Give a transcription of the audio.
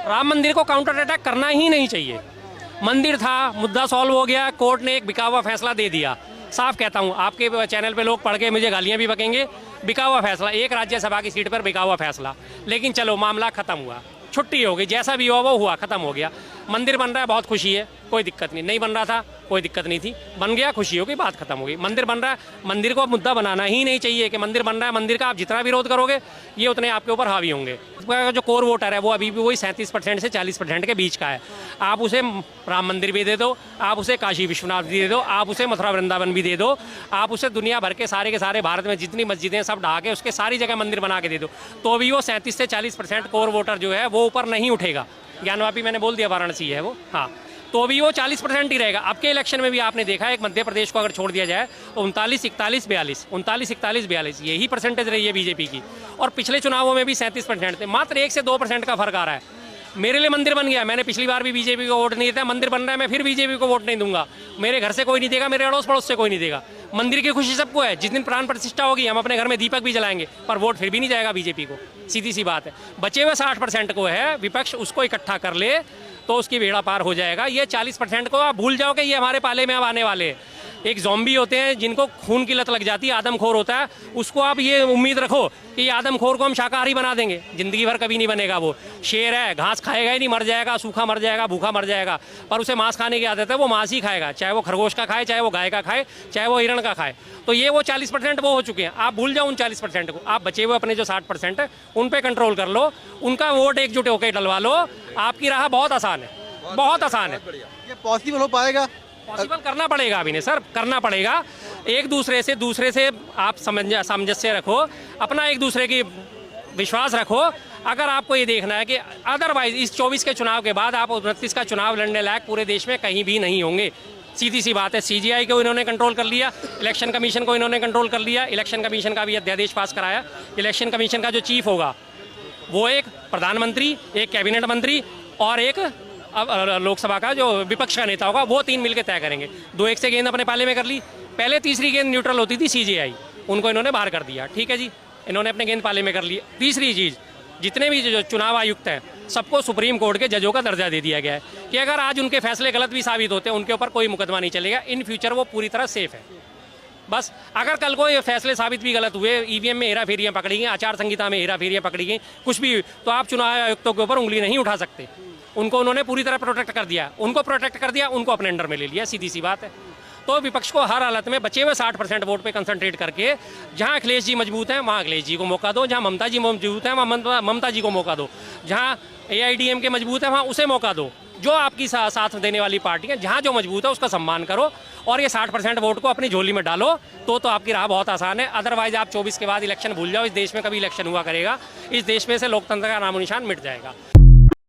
राम मंदिर को counter attack करना ही नहीं चाहिए। मंदिर था, मुद्दा सॉल्व हो गया, कोर्ट ने एक बिका हुआ फैसला दे दिया। साफ कहता हूँ, आपके चैनल पे लोग पढ़ के मुझे गालियाँ भी बकेंगे, बिका हुआ फैसला, एक राज्यसभा की सीट पर बिका हुआ फैसला, लेकिन चलो मामला खत्म हुआ, छुट्टी हो गई, जैसा भी हुआ वो हुआ, खत्म हो गया। मंदिर बन रहा है, बहुत खुशी है, कोई दिक्कत नहीं, नहीं बन रहा था कोई दिक्कत नहीं थी, बन गया, खुशी हो गई, बात खत्म हो गई। मंदिर बन रहा है, मंदिर को मुद्दा बनाना ही नहीं चाहिए कि मंदिर बन रहा है, मंदिर का आप जितना विरोध करोगे ये उतने आपके ऊपर हावी होंगे। जो कोर वोटर है वो अभी भी वही 37% से 40% के बीच का है। आप उसे राम मंदिर भी दे दो, आप उसे काशी विश्वनाथ भी दे दो, आप उसे मथुरा वृंदावन भी दे दो, आप उसे दुनिया भर के सारे भारत में जितनी मस्जिदें सब ढहा के उसके सारी जगह मंदिर बना के दे दो, तो भी वो 37 से 40% कोर वोटर जो है वो ऊपर नहीं उठेगा। ज्ञानवापी मैंने बोल दिया, वाराणसी है वो, हाँ, तो भी वो 40% ही रहेगा। अब के इलेक्शन में भी आपने देखा है, एक मध्य प्रदेश को अगर छोड़ दिया जाए तो 39-41-42 यही परसेंटेज रही है बीजेपी की, और पिछले चुनावों में भी 37% थे। मात्र 1 से 2% का फर्क आ रहा है। मेरे लिए मंदिर बन गया, मैंने पिछली बार भी बीजेपी को वोट नहीं दिया, मंदिर बन रहा है, मैं फिर बीजेपी को वोट नहीं दूंगा। मेरे घर से कोई नहीं देगा, मेरे अड़ोस पड़ोस से कोई नहीं देगा। मंदिर की खुशी सबको है, जिस दिन प्राण प्रतिष्ठा होगी हम अपने घर में दीपक भी जलाएंगे, पर वोट फिर भी नहीं जाएगा बीजेपी को, सीधी सी बात है। बचे हुए 60% को है, विपक्ष उसको इकट्ठा कर ले तो उसकी बेड़ा पार हो जाएगा। ये 40% को आप भूल जाओ कि ये हमारे पाले में अब आने वाले हैं। एक ज़ॉम्बी होते हैं जिनको खून की लत लग जाती है, आदमखोर होता है, उसको आप ये उम्मीद रखो कि ये आदमखोर को हम शाकाहारी बना देंगे, ज़िंदगी भर कभी नहीं बनेगा। वो शेर है, घास खाएगा ही नहीं, मर जाएगा, सूखा मर जाएगा, भूखा मर जाएगा, पर उसे मांस खाने की आदत है, वो मांस ही खाएगा, चाहे वो खरगोश का खाए, चाहे वो गाय का खाए, चाहे वो हिरण का खाए। तो ये वो 40% वो हो चुके हैं, आप भूल जाओ उन 40% को। आप बचे हुए अपने जो 60% है उन पर कंट्रोल कर लो, उनका वोट एकजुट होकर डलवा लो, आपकी राह बहुत आसान है, बहुत आसान है। ये पॉसिबल हो पाएगा? पॉसिबल करना पड़ेगा अभी नहीं सर, करना पड़ेगा। एक दूसरे से आप सामंजस्य रखो, अपना एक दूसरे की विश्वास रखो। अगर आपको ये देखना है कि अदरवाइज इस 24 के चुनाव के बाद आप 29 का चुनाव लड़ने लायक पूरे देश में कहीं भी नहीं होंगे, सीधी सी बात है। सीजीआई को इन्होंने कंट्रोल कर लिया, इलेक्शन कमीशन को इन्होंने कंट्रोल कर लिया, इलेक्शन कमीशन का भी अध्यादेश पास कराया। इलेक्शन कमीशन का जो चीफ होगा वो एक प्रधानमंत्री, एक कैबिनेट मंत्री और एक अब लोकसभा का जो विपक्ष का नेता होगा, वो 3 मिलकर तय करेंगे। 2-1 से गेंद अपने पाले में कर ली, पहले तीसरी गेंद न्यूट्रल होती थी सीजीआई, उनको इन्होंने बाहर कर दिया, ठीक है जी, इन्होंने अपने गेंद पाले में कर ली। तीसरी चीज़, जितने भी जो चुनाव आयुक्त हैं सबको सुप्रीम कोर्ट के जजों का दर्जा दे दिया गया है कि अगर आज उनके फैसले गलत भी साबित होते हैं उनके ऊपर कोई मुकदमा नहीं चलेगा, इन फ्यूचर वो पूरी तरह सेफ है। बस अगर कल को ये फैसले साबित भी गलत हुए, ईवीएम में हेरा फेरियाँ पकड़ी गई, आचार संहिता में हेरा फेरियाँ पकड़ी गई, कुछ भी, तो आप चुनाव आयुक्तों के ऊपर उंगली नहीं उठा सकते। उनको उन्होंने पूरी तरह प्रोटेक्ट कर दिया, उनको प्रोटेक्ट कर दिया, उनको अपने अंडर में ले लिया, सीधी सी बात है। तो विपक्ष को हर हालत में बचे हुए 60% वोट पे कंसंट्रेट करके, जहां अखिलेश जी मजबूत हैं वहां अखिलेश जी को मौका दो, जहां ममता जी मजबूत हैं वहां ममता जी को मौका दो, जहां AIDM के मजबूत है वहां उसे मौका दो। जो आपकी साथ देने वाली पार्टी है, जहां जो मजबूत है उसका सम्मान करो और ये 60% वोट को अपनी झोली में डालो, तो आपकी राह बहुत आसान है। अदरवाइज आप 24 के बाद इलेक्शन भूल जाओ, इस देश में कभी इलेक्शन हुआ करेगा, इस देश में से लोकतंत्र का नामो निशान मिट जाएगा।